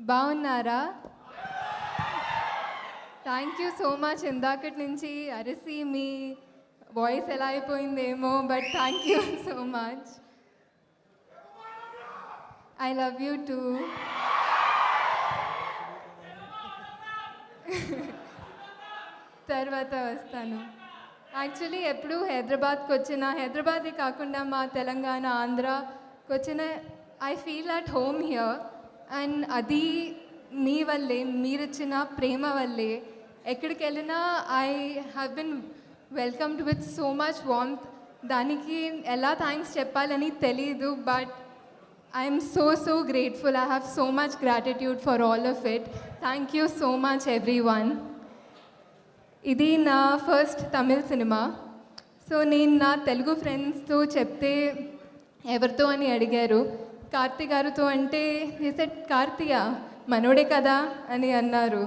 బాగున్నారా? Thank you so much. ఇందాకటి నుంచి అరిసి మీ వాయిస్ ఎలా అయిపోయిందేమో, but thank you so much. I love you too. తర్వాత వస్తాను. యాక్చువల్లీ ఎప్పుడు హైదరాబాద్కి వచ్చిన, హైదరాబాదే కాకుండా మా తెలంగాణ, ఆంధ్రాకి వచ్చిన, I feel at home here. And అది మీ వల్లే, మీరిచ్చిన ప్రేమ వల్లే. ఎక్కడికి వెళ్ళినా I have been welcomed with so much warmth. దానికి ఎలా థ్యాంక్స్ చెప్పాలని తెలీదు, but I'm so grateful. I have so much gratitude for all of it. Thank you so much every one. ఇది నా ఫస్ట్ తమిళ్ సినిమా. సో నేను నా తెలుగు ఫ్రెండ్స్తో చెప్తే ఎవరితో అని అడిగారు. కార్తీ గారితో అంటే he said, కార్తీయా మనోడే కదా అని అన్నారు.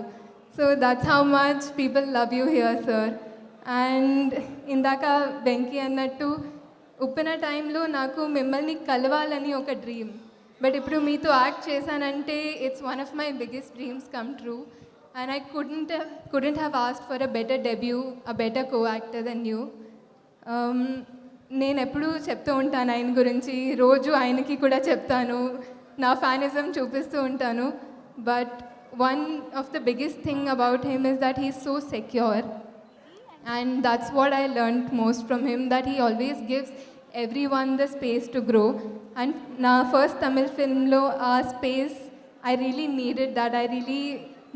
So that's how much people love you here sir. And ఇందాక వెంకీ అన్నట్టు ఉప్పిన టైంలో నాకు మిమ్మల్ని కలవాలని ఒక డ్రీమ్, బట్ ఇప్పుడు మీతో యాక్ట్ చేశానంటే it's one of my biggest dreams come true. And I couldn't have asked for a better debut, a better co-actor than you. నేను ఎప్పుడూ చెప్తూ ఉంటాను ఆయన గురించి, రోజు ఆయనకి కూడా చెప్తాను, నా ఫ్యానిజం చూపిస్తూ ఉంటాను. But one of the biggest thing about him is that he is so secure. And that's what I learned most from him, that he always gives everyone the space to grow. And na first Tamil film lo aa space I really needed that. I really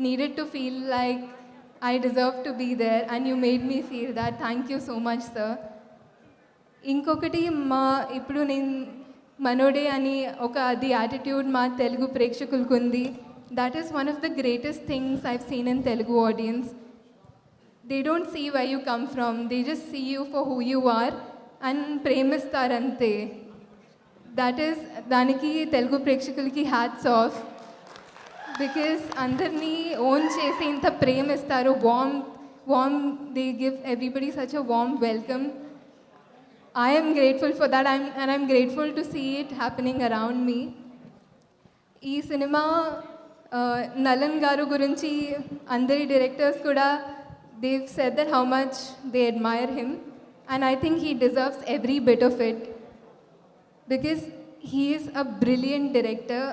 needed to feel like I deserve to be there, and you made me feel that. Thank you so much, sir. ఇంకొకటి మా ఇప్పుడు నేను మనోడే అని ఒక అది attitude మా తెలుగు ప్రేక్షకులకు ఉంది. That is one of the greatest things I've seen in Telugu audience. They don't see why you come from, they just see you for who you are and ప్రేమిస్తారంతే. దట్ ఈస్ దానికి తెలుగు ప్రేక్షకులకి హ్యాట్స్ ఆఫ్. బికాస్ అందరినీ own చేసి ఇంత ప్రేమిస్తారు, warm they give everybody such a warm welcome. I am grateful for that, and I'm grateful to see it happening around me. ఈ cinema Nalan గారు గురించి అందరి డైరెక్టర్స్ కూడా they've said that how much they admire him, and I think he deserves every bit of it because he is a brilliant director.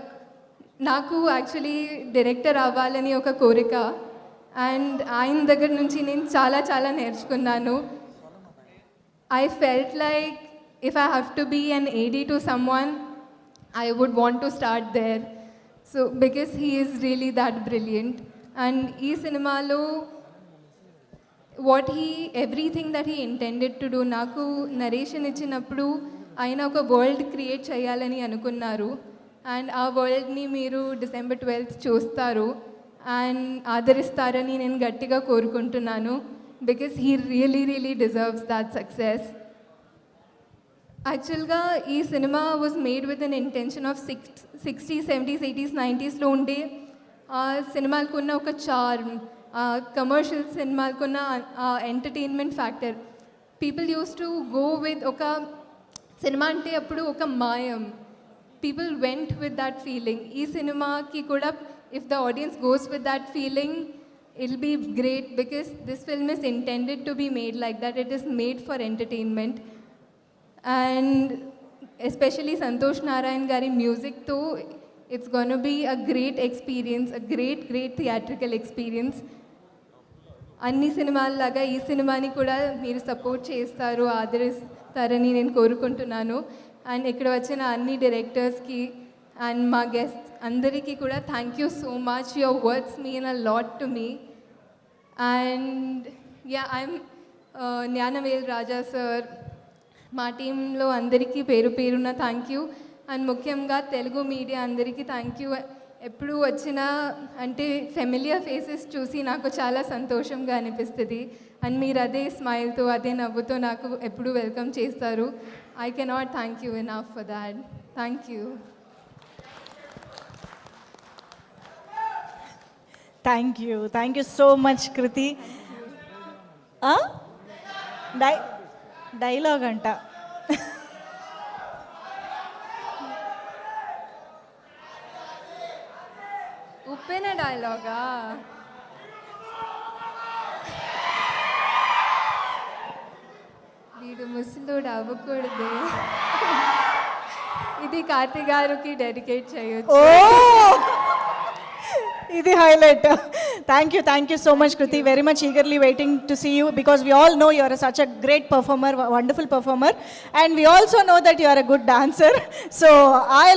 నాకు actually director అవ్వాలని ఒక కోరిక, and ఆయన దగ్గర నుంచి నేను చాలా నేర్చుకున్నాను. I felt like if I have to be an AD to someone, I would want to start there. So because he is really that brilliant. And ee cinemalo everything that he intended to do, naku narration ichinappudu ayina oka world create cheyalani anukunnaru, and aa world ni meeru December 12th చూస్తారు and ఆదరిస్తారని నేను గట్టిగా కోరుకుంటున్నాను. because he really deserves that success. Actually, ee cinema was made with an intention of 60s, 70s, 80s, 90s lo unde cinemaku unna oka charm, commercial cinemaku unna entertainment factor. People used to go with oka cinema ante appudu oka mayam. People went with that feeling. Ee cinema ki kuda if the audience goes with that feeling, it'll be great because this film is intended to be made like that. It is made for entertainment, and especially Santosh Narayan gari music too, it's going to be a great experience, a great theatrical experience. అన్ని సినిమాల లాగా ఈ సినిమాని కూడా మీరు support చేస్తారు, ఆదరిస్తారని నేను కోరుకుంటున్నాను. అండ్ ఇక్కడ వచ్చిన అన్ని డైరెక్టర్స్కి అండ్ మా గెస్ట్స్ అందరికీ కూడా thank you so much. Your words mean a lot to me. And I'm Gnanavel Raja sir, మా టీంలో అందరికీ పేరున థ్యాంక్ యూ. అండ్ ముఖ్యంగా తెలుగు మీడియా అందరికీ థ్యాంక్ యూ. ఎప్పుడు వచ్చినా అంటే ఫెమిలియర్ ఫేసెస్ చూసి నాకు చాలా సంతోషంగా అనిపిస్తుంది, అండ్ మీరు అదే స్మైల్తో అదే నవ్వుతో నాకు ఎప్పుడు వెల్కమ్ చేస్తారు. I cannot thank you enough for that. Thank you. Thank you so much Kriti. Dialogue అంట. ఉప్పెన డైలాగా వీడు ముసలోడు అవ్వకూడదు. ఇది కార్తీ గారికి డెడికేట్ చేయొచ్చు. ఓ ఇది highlight. Thank you so much Kriti. Very much eagerly waiting to see you because we all know you are such a great performer, wonderful performer, and we also know that you are a good dancer. So I